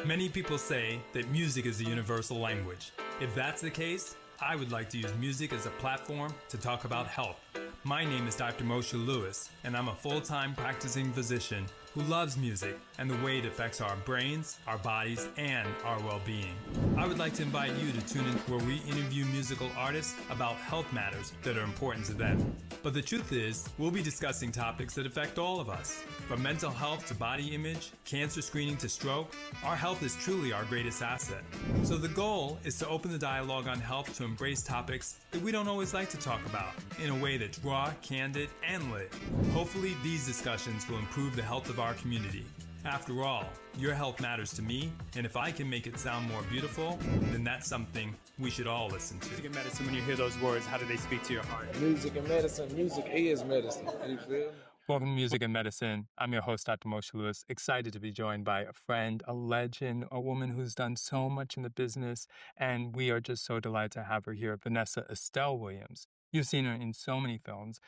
Many people say that music is a universal language. If that's the case, I would like to use music as a platform to talk about health. My name is Dr. Moshe Lewis, and I'm a full-time practicing physician who loves music and the way it affects our brains, our bodies, and our well-being. I would like to invite you to tune in where we interview musical artists about health matters that are important to them. But the truth is, we'll be discussing topics that affect all of us. From mental health to body image, cancer screening to stroke, our health is truly our greatest asset. So the goal is to open the dialogue on health to embrace topics that we don't always like to talk about in a way that's raw, candid, and lit. Hopefully, these discussions will improve the health of our community. After all, your health matters to me, and if I can make it sound more beautiful, then that's something we should all listen to. Music and medicine, when you hear those words, how do they speak to your heart? Music and medicine. Music is medicine. You feel me? Welcome to Music and Medicine. I'm your host, Dr. Moshe Lewis. Excited to be joined by a friend, a legend, a woman who's done so much in the business, and we are just so delighted to have her here, Vanessa Estelle Williams. You've seen her in so many films.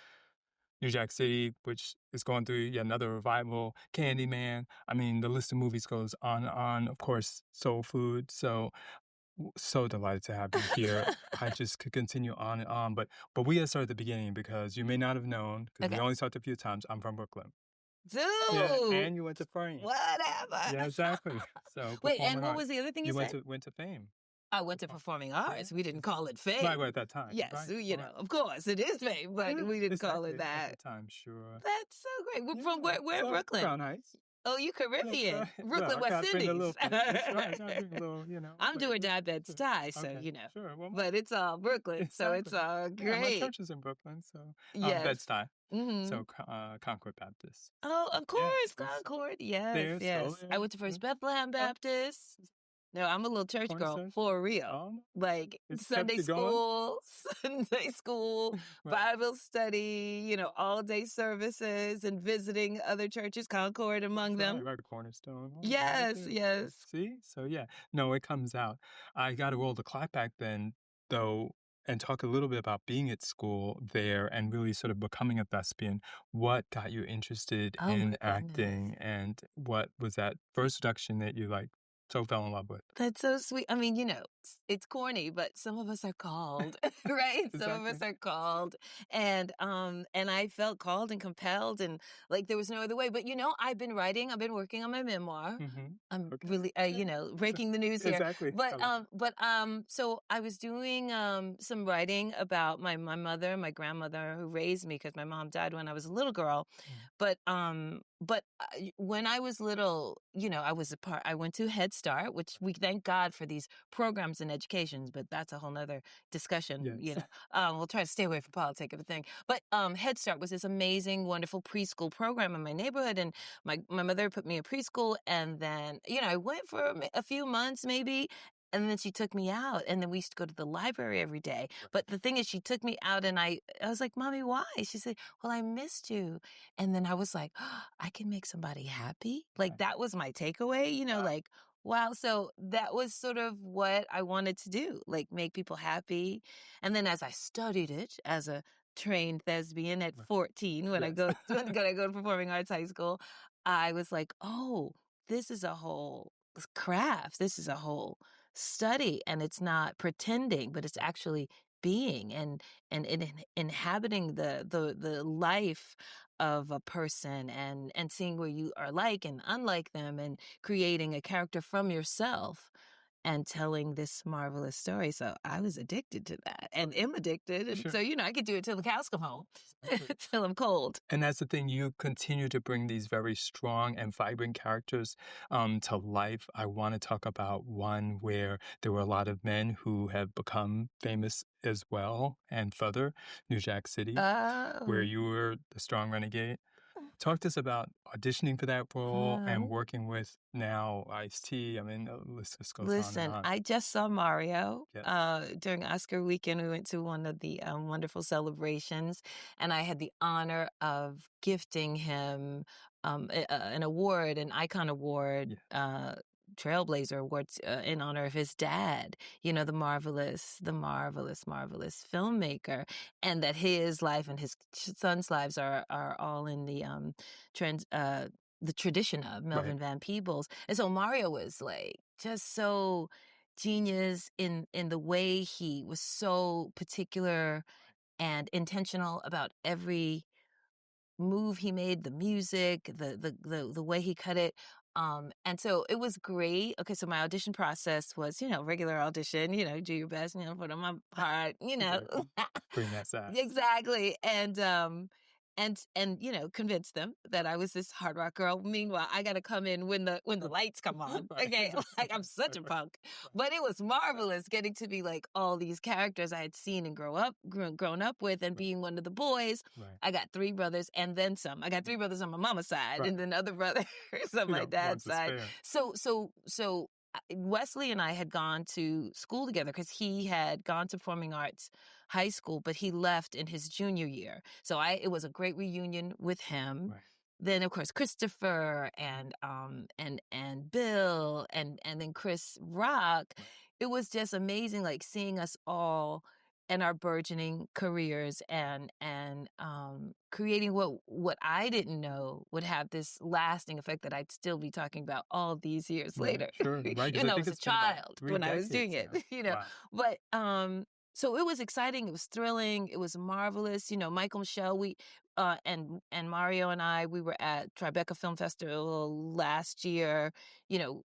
New Jack City, which is going through yet another revival, Candyman. I mean, the list of movies goes on and on. Of course, Soul Food. So delighted to have you here. I just could continue on and on. But we gotta start at the beginning because you may not have known, because we only talked a few times, I'm from Brooklyn. Dude! Yeah, and you went to Fame. Whatever. Yeah, exactly. So wait, and what was the other thing you said? Went to Fame. I went to performing arts. We didn't call it Fame. Right, at that time. Yes, right, you know, of course, it is Fame, but we didn't call it that. At the time, sure. That's so great. We're from where in Brooklyn? Crown Heights. Oh, you Caribbean. Right. Brooklyn, West Indies. I'm doing diabetes tie, so, okay. you know. Sure. Well, but it's all Brooklyn, so it's all great. Yeah, my church is in Brooklyn, so yes. Bed-Stuy. Mm-hmm. So Concord Baptist. Oh, of course, Concord. Yes, yes. I went to First Bethlehem Baptist. No, I'm a little church girl, for real. Like Sunday school, right. Bible study, you know, all day services and visiting other churches, Concord among them. Right, Cornerstone. Yes, yes. See? So yeah. No, it comes out. I got to roll the clock back then, though, and talk a little bit about being at school there and really sort of becoming a thespian. What got you interested in acting, and what was that first production that you so fell in love with? That's so sweet. I mean, you know, it's corny, but some of us are called, right? Exactly. Some of us are called. And I felt called and compelled, and like there was no other way. But, you know, I've been working on my memoir. Mm-hmm. I'm really, you know, breaking the news here. Exactly. So I was doing some writing about my mother, my grandmother who raised me, because my mom died when I was a little girl. But when I was little, you know, I went to Head Start, which we thank God for these programs in education, but that's a whole nother discussion, yes. You know. We'll try to stay away from politics, everything. But Head Start was this amazing, wonderful preschool program in my neighborhood, and my mother put me in preschool, and then, you know, I went for a few months maybe. And then she took me out, and then we used to go to the library every day. But the thing is, she took me out, and I was like, Mommy, why? She said, well, I missed you. And then I was like, I can make somebody happy? Like, that was my takeaway, you know, like, wow. So that was sort of what I wanted to do, like make people happy. And then as I studied it as a trained thespian at 14, when I go to Performing Arts High School, I was like, oh, this is a whole craft. This is a whole study, and it's not pretending, but it's actually being and inhabiting the life of a person and seeing where you are like and unlike them, and creating a character from yourself and telling this marvelous story. So I was addicted to that and am addicted. And so, you know, I could do it till the cows come home, till I'm cold. And that's the thing. You continue to bring these very strong and vibrant characters to life. I want to talk about one where there were a lot of men who have become famous as well and further, New Jack City, where you were the strong renegade. Talk to us about auditioning for that role and working with now Ice-T. I mean, the list just goes on and on. I just saw Mario during Oscar weekend. We went to one of the wonderful celebrations, and I had the honor of gifting him an award, an Icon Award, Trailblazer Awards in honor of his dad, you know, the marvelous filmmaker, and that his life and his son's lives are all in the the tradition of Melvin Right. Van Peebles. And so Mario was like just so genius in the way he was so particular and intentional about every move he made, the music, the way he cut it. And so it was great. Okay, so my audition process was, regular audition, do your best, put on my part, Exactly. Bring that sass. Exactly. And convince them that I was this hard rock girl. Meanwhile, I got to come in when the lights come on. Right. Okay, like I'm such a punk. But it was marvelous getting to be like all these characters I had seen and grown up with, and being one of the boys. Right. I got 3 brothers and then some. I got 3 brothers on my mama's side, Right. and then other brothers on my dad's one's side. So Wesley and I had gone to school together because he had gone to performing arts high school, but he left in his junior year. So it was a great reunion with him. Right. Then of course Christopher and Bill and then Chris Rock. Right. It was just amazing, like seeing us all and our burgeoning careers and creating what I didn't know would have this lasting effect that I'd still be talking about all these years later. Sure, right. Even though I think was a it's been about child 3 when I was doing decades it, now. Wow. But so it was exciting. It was thrilling. It was marvelous. Michael, Michelle, we and Mario and I, we were at Tribeca Film Festival last year.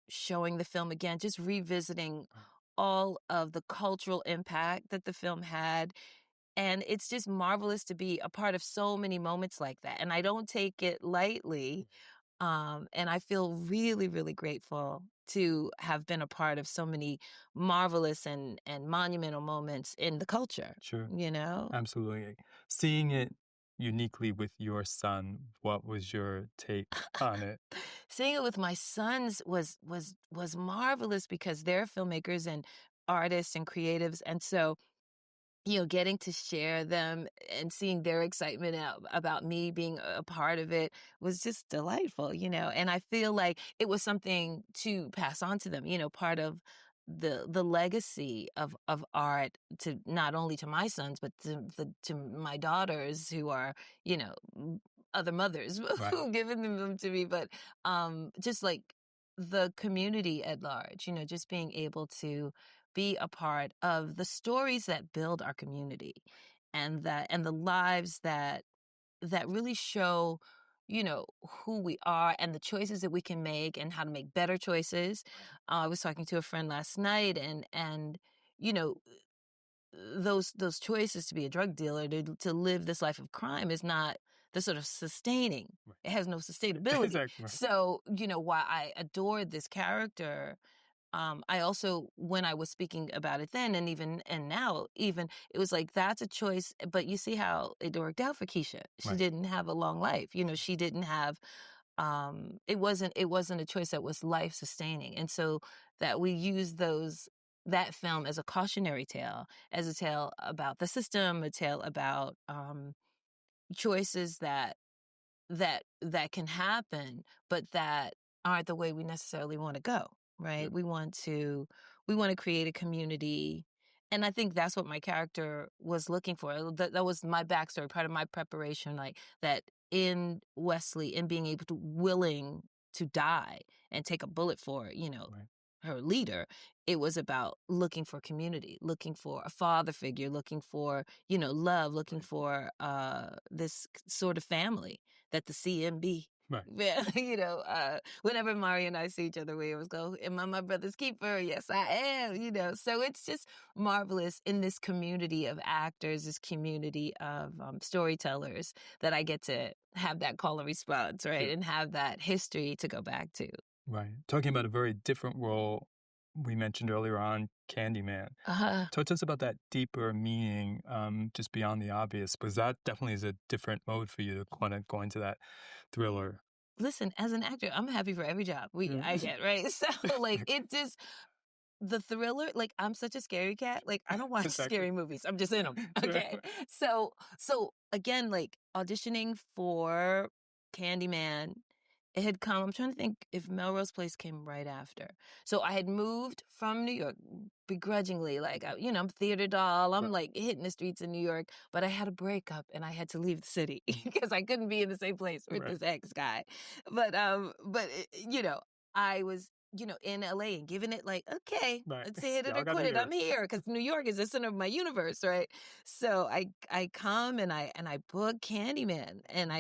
Showing the film again, just revisiting all of the cultural impact that the film had. And it's just marvelous to be a part of so many moments like that. And I don't take it lightly. And I feel really, really grateful to have been a part of so many marvelous and monumental moments in the culture. Sure. Absolutely. Seeing it uniquely with your son, what was your take on it? Seeing it with my sons was marvelous because they're filmmakers and artists and creatives. And so, getting to share them and seeing their excitement about me being a part of it was just delightful, and I feel like it was something to pass on to them, part of the legacy of art, to not only to my sons, but to my daughters who are, other mothers Right. who've given them to me, but just like the community at large, just being able to be a part of the stories that build our community and the lives that really show, who we are and the choices that we can make and how to make better choices. I was talking to a friend last night and those choices to be a drug dealer, to live this life of crime is not the sort of sustaining. Right. It has no sustainability. Exactly. Right. So, while I adored this character, I also, when I was speaking about it then and now, even, it was like, that's a choice. But you see how it worked out for Keisha. She Right. didn't have a long life. She didn't have, it wasn't a choice that was life sustaining. And so that we use that film as a cautionary tale, as a tale about the system, a tale about choices that can happen, but that aren't the way we necessarily want to go, right? Yeah. We want to create a community. And I think that's what my character was looking for. That was my backstory, part of my preparation, like that in Wesley, in being able to willing to die and take a bullet for, Right. her leader. It was about looking for community, looking for a father figure, looking for, love, looking Right. for this sort of family that the CMB. Right. Yeah, whenever Mario and I see each other, we always go, "Am I my brother's keeper?" Yes, I am. So it's just marvelous in this community of actors, this community of storytellers, that I get to have that call and response, right, Sure. and have that history to go back to. Right. Talking about a very different role we mentioned earlier on, Candyman. Talk to us about that deeper meaning, just beyond the obvious, because that definitely is a different mode for you to want to go into that thriller. Listen, as an actor, I'm happy for every job I get, right? So, like, it just, the thriller, like, I'm such a scary cat. Like, I don't watch Exactly. scary movies. I'm just in them. Okay. So again, like, auditioning for Candyman, it had come, I'm trying to think if Melrose Place came right after. So I had moved from New York begrudgingly, like, I'm a theater doll. I'm like hitting the streets in New York, but I had a breakup and I had to leave the city because I couldn't be in the same place with this ex guy. But I was, in LA and giving it like, okay, let's hit it or quit it. I'm here because New York is the center of my universe, right? So I come and I book Candyman and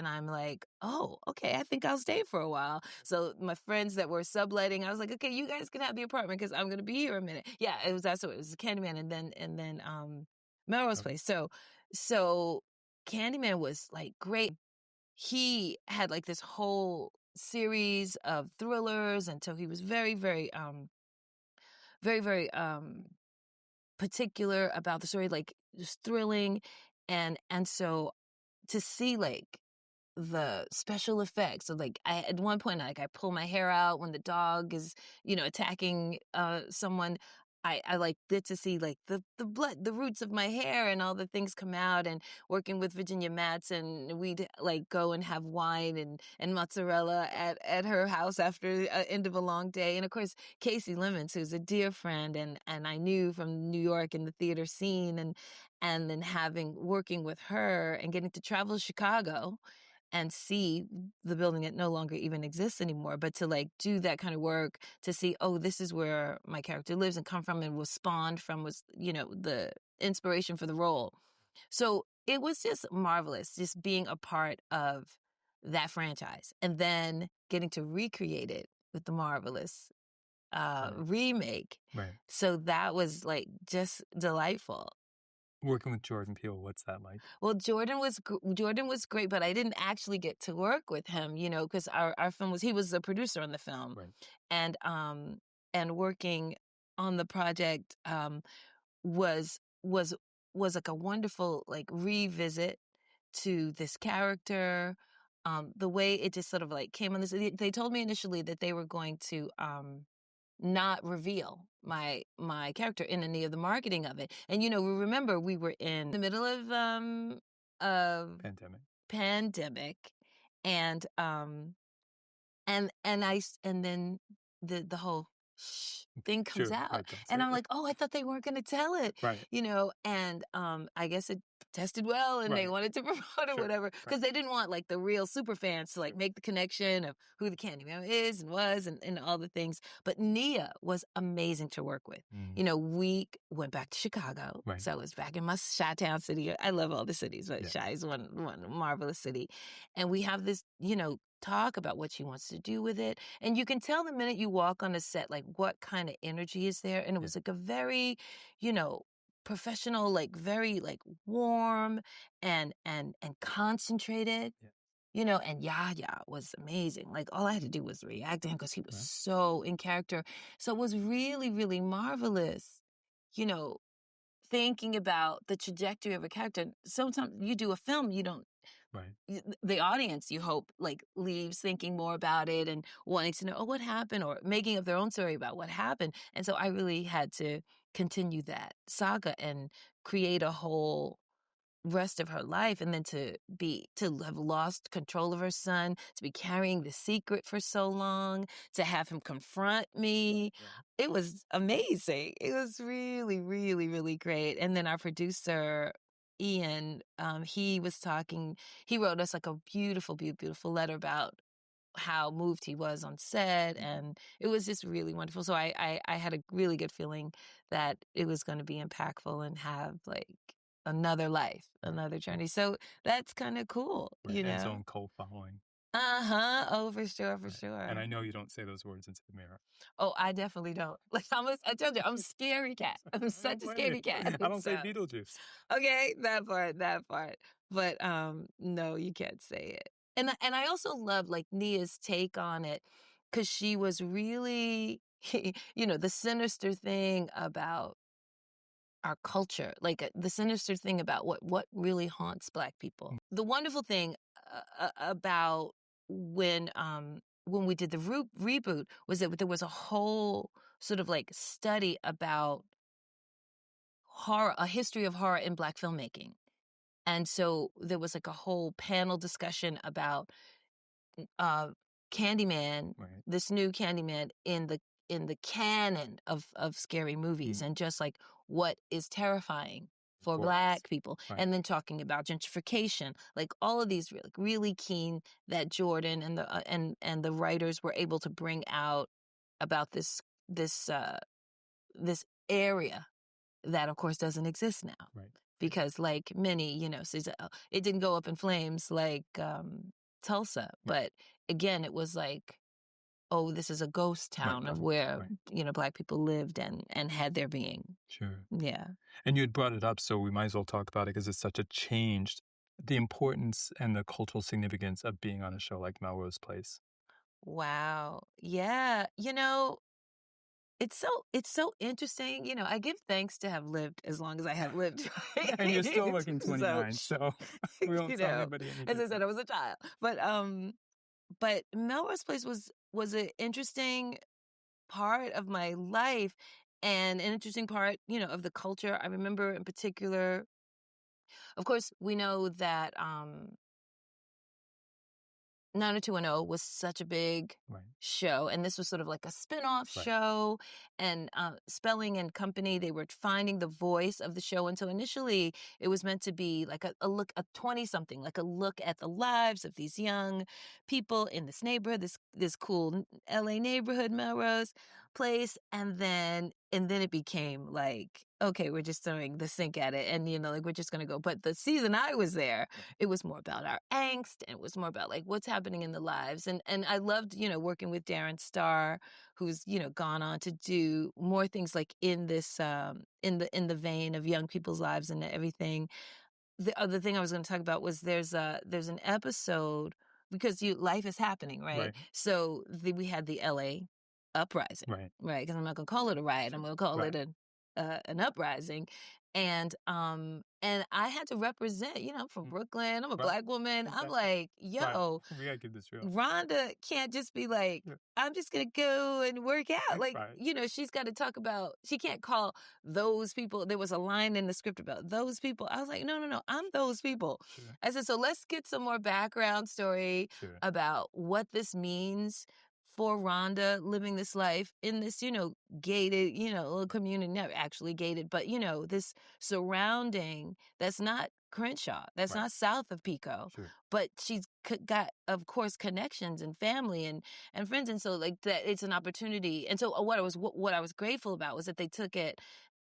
I'm like, oh, okay, I think I'll stay for a while. So my friends that were subletting, I was like, okay, you guys can have the apartment because I'm gonna be here a minute. Yeah, it was Candyman and then Melrose Place. So Candyman was like great. He had like this whole series of thrillers, and so he was very, very, very, very particular about the story, like just thrilling, and so to see like the special effects. So like at one point, like I pull my hair out when the dog is, attacking someone. I like get to see like the blood, the roots of my hair and all the things come out. And working with Virginia Madsen, we'd like go and have wine and mozzarella at her house after the end of a long day. And of course, Casey Lemons, who's a dear friend and I knew from New York and the theater scene, and then working with her and getting to travel to Chicago and see the building that no longer even exists anymore, but to like do that kind of work to see, oh, this is where my character lives and come from and was spawned from, was, the inspiration for the role. So it was just marvelous, just being a part of that franchise and then getting to recreate it with the marvelous remake. Right. So that was like just delightful. Working with Jordan Peele, what's that like? Well, Jordan was great, but I didn't actually get to work with him, because our film he was the producer on the film, Right. And working on the project was like a wonderful like revisit to this character, the way it just sort of like came on this. They told me initially that they were going to not reveal my character in any of the marketing of it. And remember we were in the middle of pandemic and then the whole thing comes out. Right, and I'm like, oh, I thought they weren't going to tell it. Right. And I guess it tested well and they wanted to promote it, whatever, because they didn't want like the real super fans to like make the connection of who the Candyman is and was and all the things. But Nia was amazing to work with. We went back to Chicago. Right. So I was back in my Chi-town city. I love all the cities, but Chi is one marvelous city. And we have this, talk about what she wants to do with it. And you can tell the minute you walk on a set, like what kind of energy is there. And it was like a very, professional, like very like warm and concentrated, and Yahya was amazing. Like all I had to do was react to him because he was so in character. So it was really, really marvelous, thinking about the trajectory of a character. Sometimes you do a film, you don't, the audience, you hope, like leaves thinking more about it and wanting to know, oh, what happened, or making up their own story about what happened. And so I really had to continue that saga and create a whole rest of her life, and then to have lost control of her son, to be carrying the secret for so long, to have him confront me. It was amazing. It was really, really, really great. And then our producer Ian, he wrote us like a beautiful, beautiful letter about how moved he was on set, and it was just really wonderful. So I had a really good feeling that it was going to be impactful and have like another life, another journey. So that's kind of cool, And its own cult following. Oh, for sure, for sure. And I know you don't say those words into the mirror. Oh, I definitely don't. Like I told you, I'm a scary cat. I'm such a scary cat. I don't say Beetlejuice. Okay, that part. But no, you can't say it. And I also love like Nia's take on it, because she was really, the sinister thing about our culture, like the sinister thing about what really haunts Black people. The wonderful thing about when we did the reboot was that there was a whole sort of like study about horror, a history of horror in Black filmmaking. And so there was like a whole panel discussion about Candyman, Right. this new Candyman in the canon of scary movies, and just like what is terrifying for course. Black people, Right. and then talking about gentrification, like all of these really keen that Jordan and the writers were able to bring out about this area that of course doesn't exist now. Right. Because like many, it didn't go up in flames like Tulsa, but again, it was like, oh, this is a ghost town of where, Black people lived and had their being. Sure. Yeah. And you had brought it up, so we might as well talk about it because it's such a change. The importance and the cultural significance of being on a show like Melrose Place. Wow. Yeah. It's so interesting. I give thanks to have lived as long as I have lived. Right? And you're still looking 29, so we won't tell anybody anything. As I said, I was a child. But Melrose Place was an interesting part of my life and an interesting part, of the culture. I remember in particular, of course, we know that 90210 was such a big show, and this was sort of like a spin-off show, and Spelling and Company, they were finding the voice of the show, and so initially it was meant to be like a 20-something, like a look at the lives of these young people in this neighborhood, this cool LA neighborhood, Melrose Place, and then it became like, okay, we're just throwing the sink at it, and like we're just gonna go. But the season I was there, it was more about our angst, and it was more about like what's happening in the lives, and I loved working with Darren Star, who's gone on to do more things like in this in the vein of young people's lives and everything. The other thing I was going to talk about was there's an episode, because life is happening, right? So we had the LA uprising, right? Because I'm not going to call it a riot. I'm going to call it an uprising. And I had to represent, I'm from Brooklyn. I'm a Black woman. I'm like, yo, we gotta keep this real. Rhonda can't just be like, I'm just gonna go and work out. Like, she's got to talk about, she can't call those people. There was a line in the script about those people. I was like, no, I'm those people. Sure. I said, so let's get some more background story about what this means for Rhonda living this life in this, gated, little community, not actually gated, but, this surrounding that's not Crenshaw, that's not south of Pico, but she's got, of course, connections and family and friends. And so like that, it's an opportunity. And so what I was grateful about was that they took it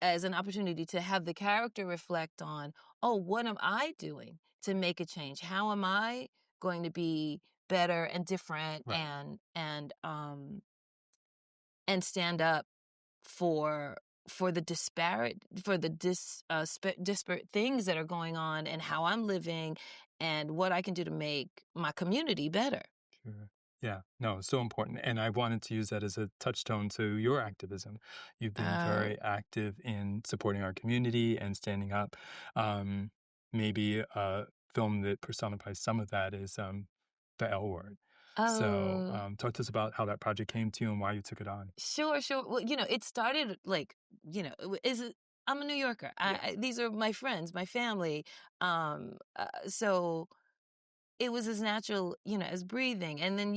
as an opportunity to have the character reflect on, oh, what am I doing to make a change? How am I going to be better and different and stand up for the disparate things that are going on, and how I'm living and what I can do to make my community better. Sure. Yeah, no, so important. And I wanted to use that as a touchstone to your activism. You've been very active in supporting our community and standing up. Maybe a film that personifies some of that is The L Word. So talk to us about how that project came to you and why you took it on. Sure. Well, it started like, I'm a New Yorker. These are my friends, my family. So it was as natural, as breathing. And then,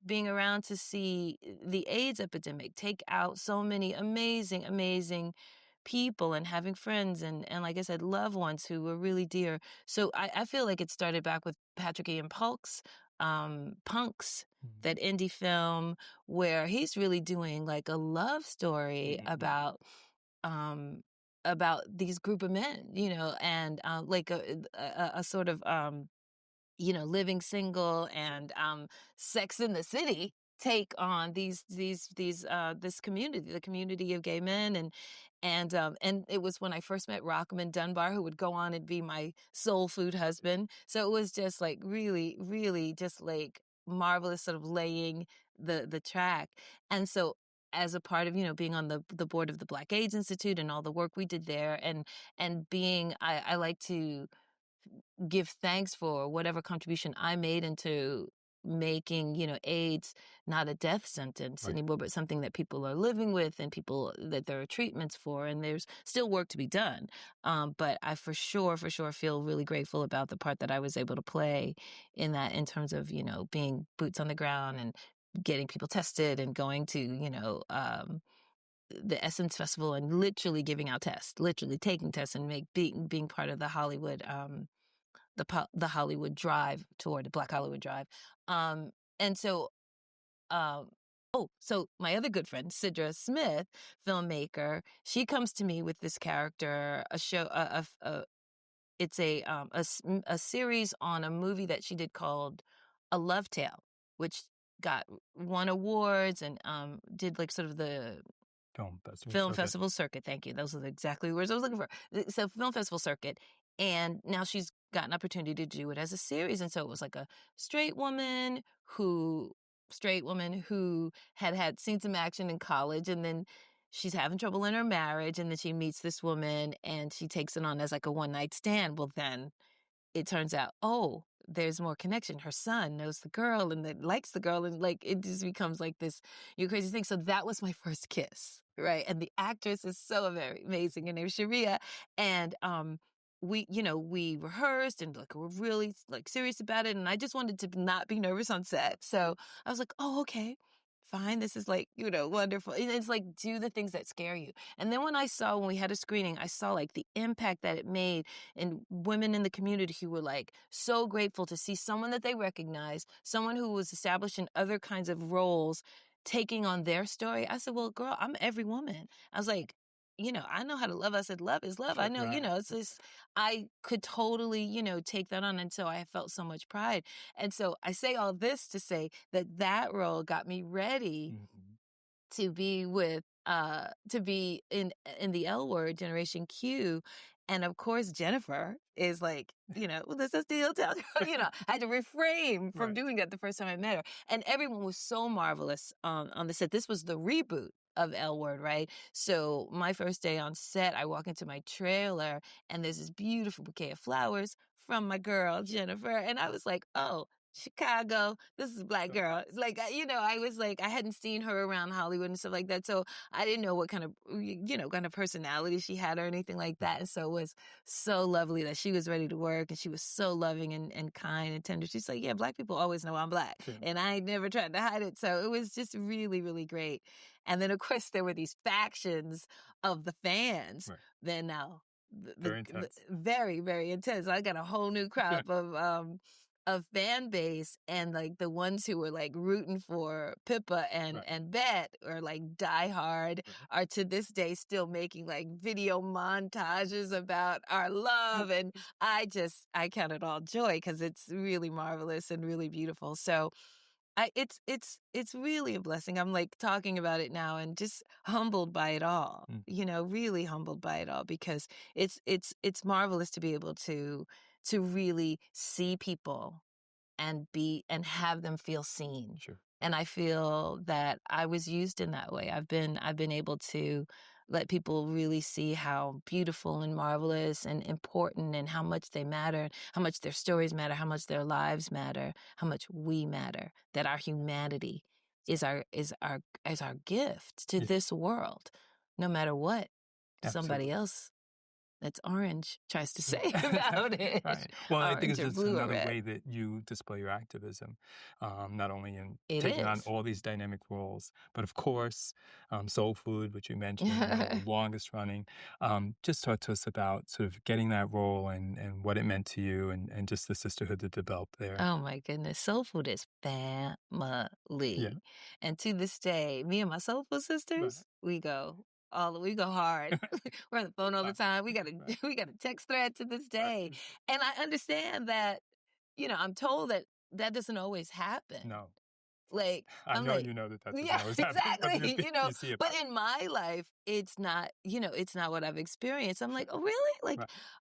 being around to see the AIDS epidemic take out so many amazing, amazing people, and having friends and like I said, loved ones who were really dear. So I feel like it started back with Patrick Ian Polk's Punks, that indie film where he's really doing like a love story about these group of men, and like a sort of living single and Sex in the City take on this community, the community of gay men, and it was when I first met Rockman Dunbar, who would go on and be my soul food husband. So it was just like really, really just like marvelous, sort of laying the track. And so as a part of, being on the board of the Black AIDS Institute and all the work we did there, and being, I like to give thanks for whatever contribution I made into making, AIDS not a death sentence Right. anymore, but something that people are living with and people that there are treatments for, and there's still work to be done. But I for sure feel really grateful about the part that I was able to play in that, in terms of, being boots on the ground and getting people tested and going to, the Essence Festival and literally giving out tests, literally taking tests and being part of the Hollywood, the Hollywood Drive tour, the Black Hollywood Drive. And so, so my other good friend, Sidra Smith, filmmaker, she comes to me with this character, a show, it's a series on a movie that she did called A Love Tale, which won awards and did like sort of the film festival circuit. Thank you. Those are exactly the words I was looking for. So film festival circuit. And now she's got an opportunity to do it as a series. And so it was like a straight woman who had seen some action in college, and then she's having trouble in her marriage, and then she meets this woman and she takes it on as like a one night stand. Well, then it turns out, there's more connection. Her son knows the girl and that likes the girl, and like it just becomes like this crazy thing. So that was my first kiss, right? And the actress is so very amazing. Her name is Sharia, and we rehearsed and like we're really like serious about it. And I just wanted to not be nervous on set, so I was like, oh, okay. Fine, this is like, wonderful. And it's like, do the things that scare you. And then when we had a screening, I saw like the impact that it made in women in the community who were like so grateful to see someone that they recognize, someone who was established in other kinds of roles, taking on their story. I said, well, girl, I'm every woman. I was like, I know how to love. I said, love is love. Sure, I know, right. it's just, I could totally, take that on. And so I felt so much pride. And so I say all this to say that role got me ready to be in the L Word, Generation Q. And of course, Jennifer is like, well, this is the hotel. I had to refrain from doing that the first time I met her. And everyone was so marvelous on the set. This was the reboot of L Word, right? So my first day on set, I walk into my trailer and there's this beautiful bouquet of flowers from my girl, Jennifer. And I was like, oh, Chicago, this is a Black girl. It's like, I was like, I hadn't seen her around Hollywood and stuff like that. So I didn't know what kind of personality she had or anything like that. And so it was so lovely that she was ready to work, and she was so loving and kind and tender. She's like, yeah, Black people always know I'm Black. Sure. And I never tried to hide it. So it was just really, really great. And then, of course, there were these factions of the fans. Right. Then now, very intense. Very, very intense. I got a whole new crop of fan base, and like the ones who were like rooting for Pippa and Bet, or like diehard, are to this day still making like video montages about our love. And I count it all joy, because it's really marvelous and really beautiful. So it's really a blessing. I'm like talking about it now and just humbled by it all. Really humbled by it all, because it's marvelous to be able to really see people and have them feel seen. Sure. And I feel that I was used in that way. I've been able to let people really see how beautiful and marvelous and important, and how much they matter, how much their stories matter, how much their lives matter, how much we matter, that our humanity is our gift to this world, no matter what somebody else that's orange tries to say about it. Right. Well, I think it's just another way that you display your activism, not only in taking on all these dynamic roles, but of course, Soul Food, which you mentioned, the longest running. Just talk to us about sort of getting that role and what it meant to you, and just the sisterhood that developed there. Oh my goodness. Soul Food is family. Yeah. And to this day, me and my Soul Food sisters, we go hard. We're on the phone all the time. We got a text thread to this day. And I understand that, I'm told that doesn't always happen. No. Like, I know that doesn't always happen. Exactly. But in my life, it's not what I've experienced. I'm like, oh, really? Like,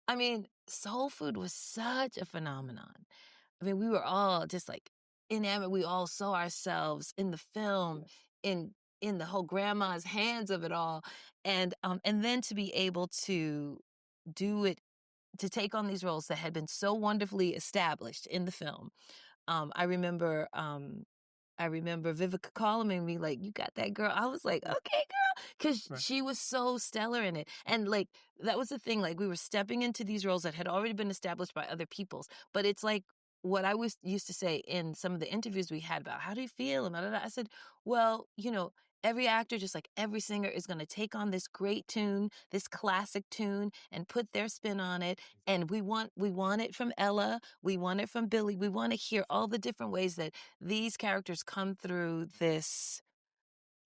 I mean, Soul Food was such a phenomenon. I mean, we were all just like enamored. We all saw ourselves in the film, in the whole grandma's hands of it all. And then to be able to do it, to take on these roles that had been so wonderfully established in the film, I remember Vivica calling me like, "You got that girl?" I was like, "Okay, girl," because Right. she was so stellar in it. And like that was the thing. Like we were stepping into these roles that had already been established by other people's. But it's like what I was used to say in some of the interviews we had about how do you feel and blah, blah, blah. I said, well, every actor, just like every singer, is going to take on this great tune, this classic tune, and put their spin on it. And we want it from Ella, we want it from Billy, we want to hear all the different ways that these characters come through this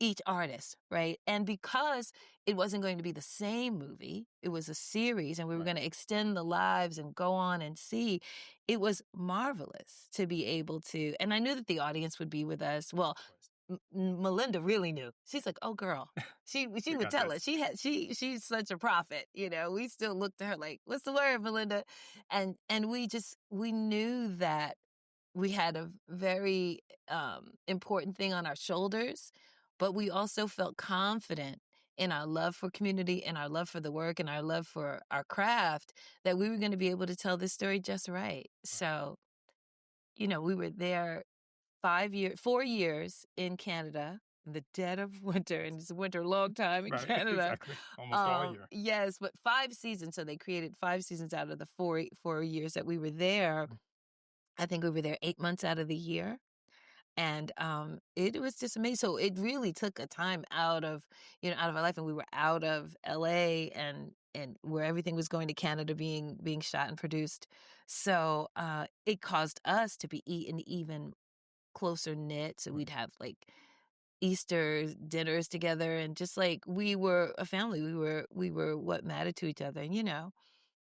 each artist, right? And because it wasn't going to be the same movie, it was a series, and we were going to extend the lives and go on and see, it was marvelous to be able to. And I knew that the audience would be with us. Well, Melinda really knew. She's like, "Oh, girl," she We would got tell this. us. She's such a prophet. We still look to her like, "What's the word, Melinda?" And we knew that we had a very important thing on our shoulders, but we also felt confident in our love for community and our love for the work and our love for our craft that we were going to be able to tell this story just right. So, we were there 4 years in Canada, in the dead of winter, and it's a winter long time in Right. Canada. Exactly. Almost all year. Yes, but 5 seasons. So they created 5 seasons out of the four years that we were there. I think we were there 8 months out of the year. And it was just amazing. So it really took a time out of our life, and we were out of LA and where everything was going to Canada being shot and produced. So it caused us to be eaten even closer knit. So we'd have like Easter dinners together, and just like we were a family. We were what mattered to each other. And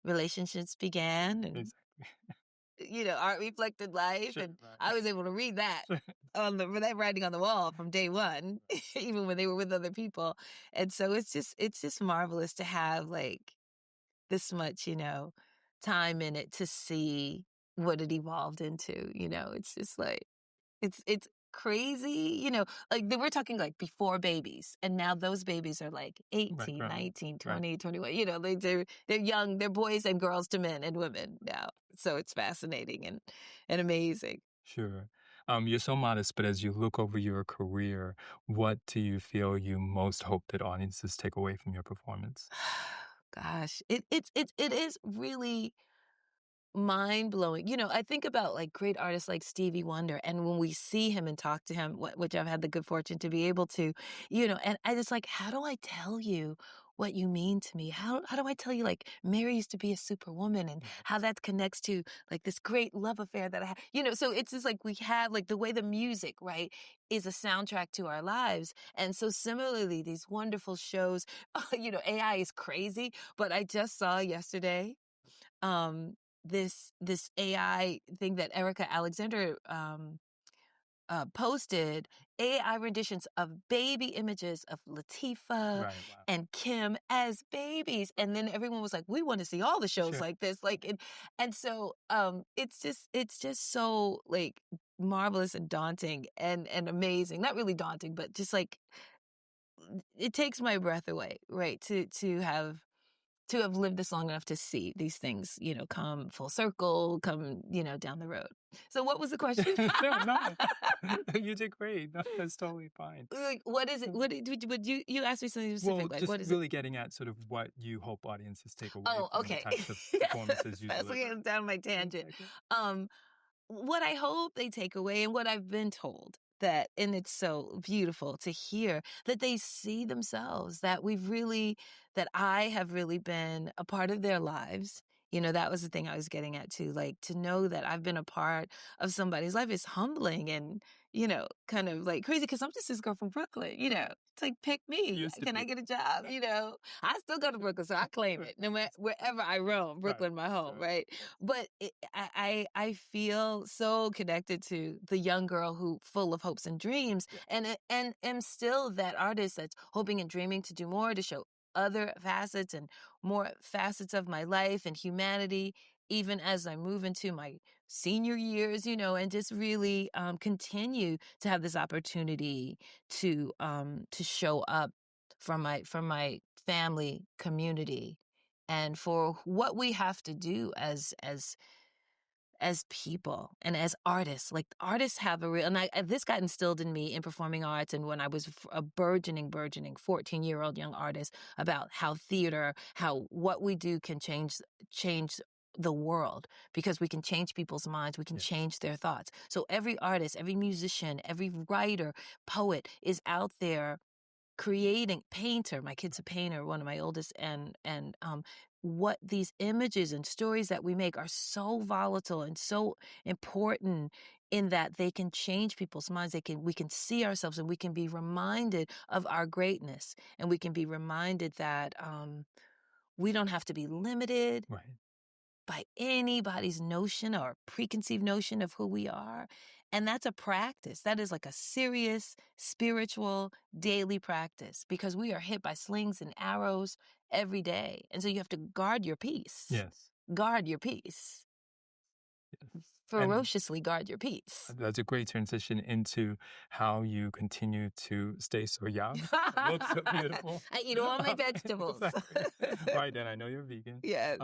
relationships began, and Exactly. art reflected life, Sure. and Right. I was able to read that Sure. on that writing on the wall from day one, even when they were with other people. And so it's just marvelous to have like this much, time in it to see what it evolved into. It's just like it's crazy, like we're talking like before babies, and now those babies are like 18, Right. 19, Right. 20, 21, they're young, they're boys and girls to men and women now. So it's fascinating and amazing. Sure. You're so modest, but as you look over your career, what do you feel you most hope that audiences take away from your performance? Gosh, it is really mind blowing. I think about like great artists like Stevie Wonder, and when we see him and talk to him, which I've had the good fortune to be able to, and I just like, how do I tell you what you mean to me? How do I tell you like Mary used to be a superwoman, and how that connects to like this great love affair that I had? So it's just like we have like the way the music, right, is a soundtrack to our lives. And so similarly, these wonderful shows, AI is crazy, but I just saw yesterday um this AI thing that Erica Alexander posted, AI renditions of baby images of Latifah Right. Wow. and Kim as babies. And then everyone was like, we want to see all the shows Sure. like this. Like, and so it's just so like marvelous and daunting and amazing. Not really daunting, but just like it takes my breath away, right? To have lived this long enough to see these things, come full circle, come, down the road. So what was the question? No. You did great. No, that's totally fine. Like, what is it? What would you asked me something Well, specific? Like, just what is it? really getting at sort of what you hope audiences take away Oh, from the okay. types of performances you That's deliver. getting down my tangent. Exactly. Um, what I hope they take away, and what I've been told, and it's so beautiful to hear that they see themselves, that I have really been a part of their lives. That was the thing I was getting at too. Like, to know that I've been a part of somebody's life is humbling and, kind of like crazy, because I'm just this girl from Brooklyn. It's like, pick me. Used to Can I be. get a job? I still go to Brooklyn, so I claim it. No matter wherever I roam, Brooklyn, my home, Sure. right? But I feel so connected to the young girl who full of hopes and dreams, and am still that artist that's hoping and dreaming to do more, to show other facets and more facets of my life and humanity, even as I move into my senior years, and just really continue to have this opportunity to show up from my family community, and for what we have to do as as people and as artists. Like artists have a real, and this got instilled in me in performing arts, and when I was a burgeoning 14-year-old young artist, about how theater, how what we do can change the world, because we can change people's minds, we can change their thoughts. So every artist, every musician, every writer, poet is out there creating. Painter, my kid's a painter, one of my oldest, and what these images and stories that we make are so volatile and so important, in that they can change people's minds. We can see ourselves, and we can be reminded of our greatness, and we can be reminded that we don't have to be limited by anybody's notion or preconceived notion of who we are. And that's a practice. That is like a serious, spiritual, daily practice, because we are hit by slings and arrows every day. And so you have to guard your peace. Yes. Guard your peace. Ferociously guard your peace. That's a great transition into how you continue to stay so young. Look so beautiful. I eat all my vegetables. Right, and I know you're vegan. Yes.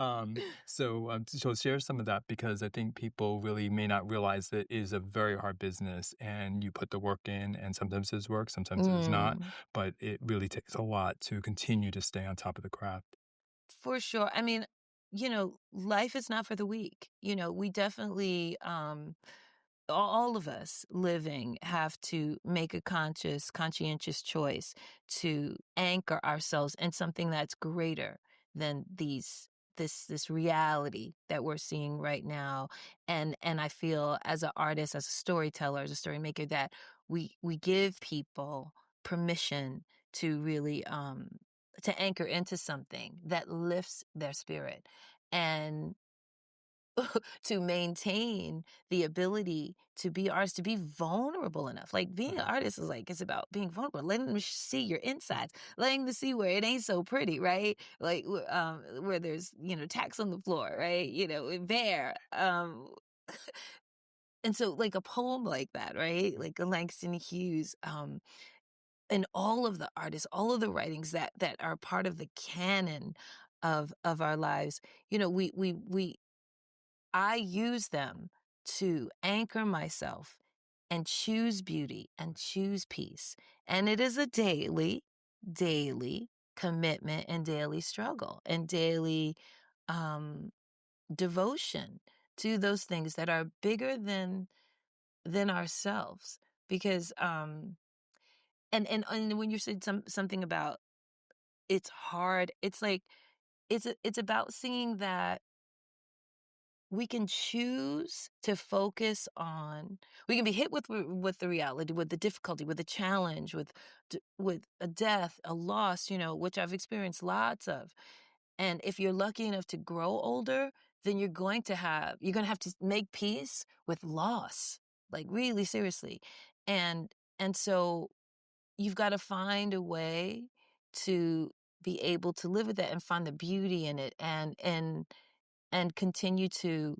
So share some of that, because I think people really may not realize that it is a very hard business, and you put the work in, and sometimes it's work, sometimes it's not, but it really takes a lot to continue to stay on top of the craft. For sure. I mean, life is not for the weak. We definitely, all of us living have to make a conscientious choice to anchor ourselves in something that's greater than this reality that we're seeing right now. And I feel, as an artist, as a storyteller, as a story maker, that we give people permission to really to anchor into something that lifts their spirit, and to maintain the ability to be artists, to be vulnerable enough. Like, being an artist is like, it's about being vulnerable, letting them see your insides, letting them see where it ain't so pretty, right? Like, where there's, tacks on the floor, right? Bare. And so, like, a poem like that, right? Like a Langston Hughes, and all of the artists, all of the writings that are part of the canon of our lives, I use them to anchor myself and choose beauty and choose peace. And it is a daily commitment, and daily struggle, and daily devotion to those things that are bigger than ourselves. Because and when you said something about it's hard, it's like it's about seeing that we can choose to focus on. We can be hit with the reality, with the difficulty, with the challenge, with a death, a loss, which I've experienced lots of. And if you're lucky enough to grow older, then you're going to have to make peace with loss, like really seriously. And so you've got to find a way to be able to live with that and find the beauty in it, and continue to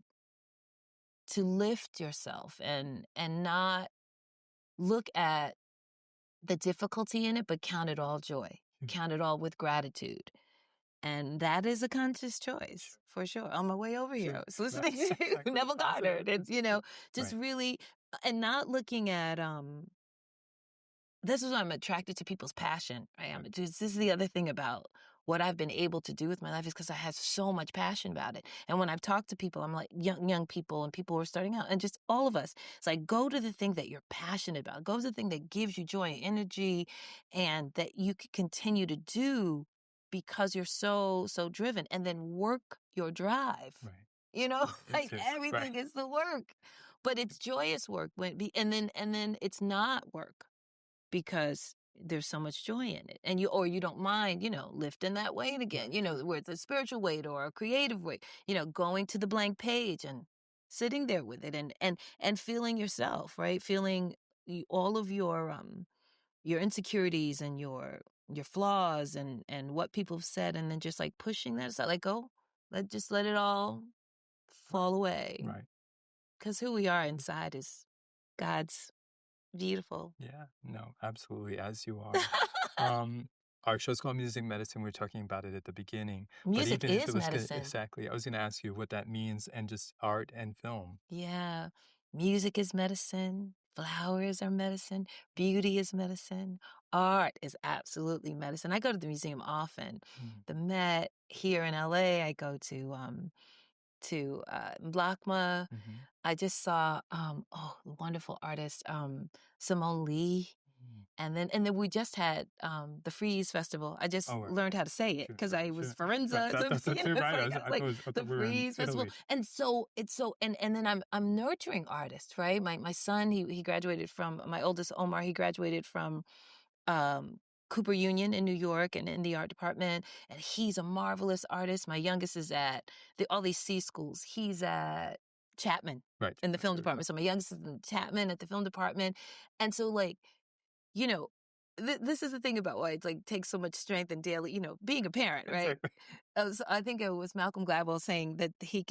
lift yourself, and not look at the difficulty in it, but count it all joy, count it all with gratitude. And that is a conscious choice, for sure. On my way over here, I was listening to Neville Goddard. It's, just really, and not looking at, this is why I'm attracted to people's passion. This is the other thing about what I've been able to do with my life, is because I have so much passion about it. And when I've talked to people, I'm like young people and people who are starting out, and just all of us, it's like, go to the thing that you're passionate about. Go to the thing that gives you joy and energy, and that you can continue to do because you're so driven, and then work your drive. Like everything is the work, but it's joyous work and then it's not work, because there's so much joy in it, and you don't mind, lifting that weight again, where it's a spiritual weight or a creative weight, going to the blank page and sitting there with it, and feeling yourself, right? Feeling all of your insecurities and your flaws, and what people have said, and then just like pushing that aside, like, go, let it all fall away, Right? Because who we are inside is God's beautiful. Yeah, no, absolutely, as you are. our show's called Music Medicine. We were talking about it at the beginning. But Music even if it is was gonna, medicine. exactly, I was going to ask you what that means and just art and film. Yeah. Music is medicine. Flowers are medicine. Beauty is medicine. Art is absolutely medicine. I go to the museum often. Mm. The Met here in LA, I go to Blakma. Mm-hmm. I just saw the wonderful artist Simone Lee. And then we just had the Freeze Festival. I just Oh, right. learned how to say it Sure, because I was sure. Forenza. That, So that's you know, you're it's right. like, I was I like thought the we were in Freeze Festival. Italy. And so it's so and then I'm nurturing artists, right? My son, he graduated from my oldest Omar, he graduated from Cooper Union in New York and in the art department. And he's a marvelous artist. My youngest is at all these C schools. He's at Chapman Right. in the film Sure. department. So my youngest is in Chapman at the film department. And so like, you know, this is the thing about why it's like takes so much strength and daily, being a parent, right? Exactly. So I think it was Malcolm Gladwell saying that he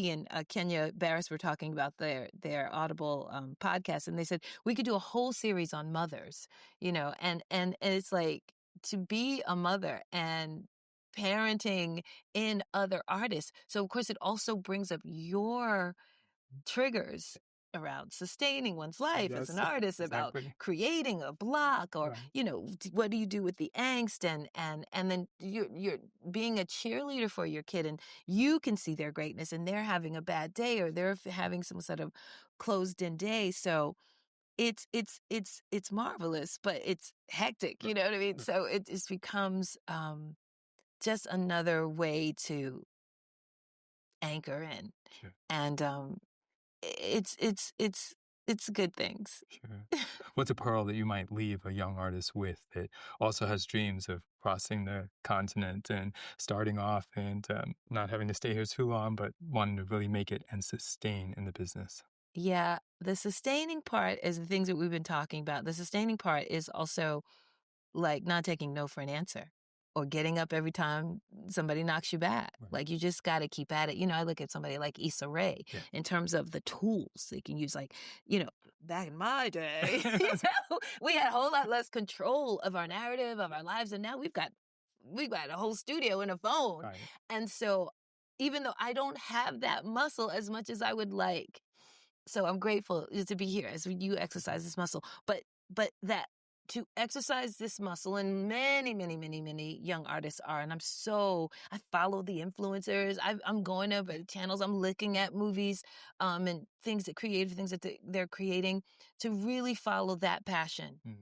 and Kenya Barris were talking about their Audible podcast, and they said we could do a whole series on mothers, and it's like to be a mother and parenting in other artists. So of course it also brings up your triggers around sustaining one's life as an Yes, artist, about exactly. creating a block, or Right. what do you do with the angst, and then you're being a cheerleader for your kid, and you can see their greatness, and they're having a bad day, or they're having some sort of closed in day. So it's marvelous, but it's hectic. You know what I mean? Right. So it just becomes just another way to anchor in, Sure. and it's good things. Sure. What's a pearl that you might leave a young artist with that also has dreams of crossing the continent and starting off and not having to stay here too long, but wanting to really make it and sustain in the business? Yeah, the sustaining part is the things that we've been talking about. The sustaining part is also like not taking no for an answer, or getting up every time somebody knocks you back. Right. Like you just got to keep at it. I look at somebody like Issa Rae Yeah. in terms of the tools they can use. Like, back in my day, we had a whole lot less control of our narrative, of our lives, and now we've got a whole studio and a phone. Right. And so even though I don't have that muscle as much as I would like, so I'm grateful to be here as you exercise this muscle, but that to exercise this muscle, and many, many, many, many young artists are, and I follow the influencers. I'm going up at channels, I'm looking at movies, and creative things that they're creating, to really follow that passion. Mm.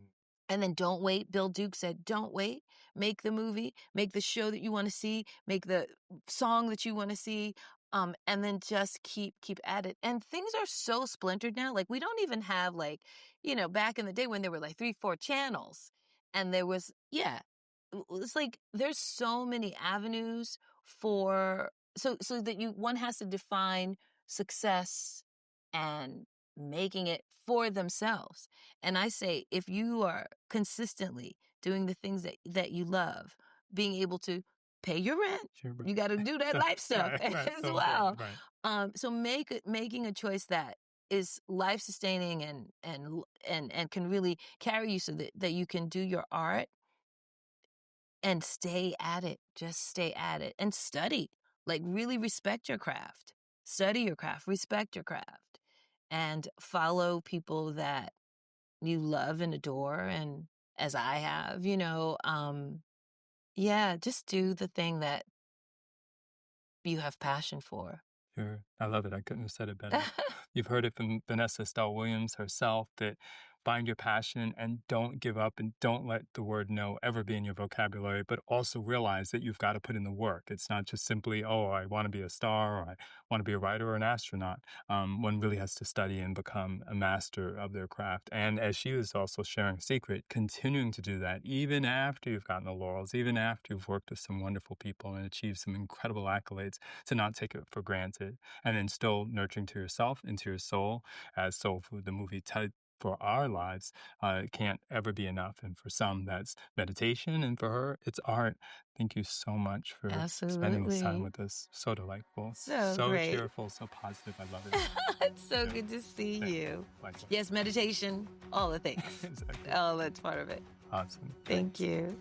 And then don't wait. Bill Duke said, don't wait. Make the movie, make the show that you want to see, make the song that you want to see. And then just keep at it. And things are so splintered now. Like we don't even have back in the day when there were like 3-4 channels, and there was, it's like there's so many avenues for, so that one has to define success and making it for themselves. And I say, if you are consistently doing the things that you love, being able to pay your rent, Sure. Right. you got to do that life stuff Right. as So well. important. Right. So making a choice that is life sustaining and can really carry you, so that you can do your art and stay at it. Just stay at it and study. Like really respect your craft. Study your craft, respect your craft, and follow people that you love and adore. And as I have, just do the thing that you have passion for. Sure. I love it. I couldn't have said it better. You've heard it from Vanessa Estelle Williams herself, that find your passion and don't give up, and don't let the word no ever be in your vocabulary, but also realize that you've got to put in the work. It's not just simply, oh, I want to be a star, or I want to be a writer or an astronaut. One really has to study and become a master of their craft. And as she was also sharing a secret, continuing to do that even after you've gotten the laurels, even after you've worked with some wonderful people and achieved some incredible accolades, to not take it for granted. And then still nurturing to yourself and to your soul, as Soul Food, the movie, for our lives, it can't ever be enough. And for some, that's meditation. And for her, it's art. Thank you so much for spending this time Absolutely. with us. So delightful. So great. Cheerful, so positive. I love it. It's so good to see you. Likewise. Yes, meditation, all the things. Exactly. Oh, that's part of it. Awesome. Thank you.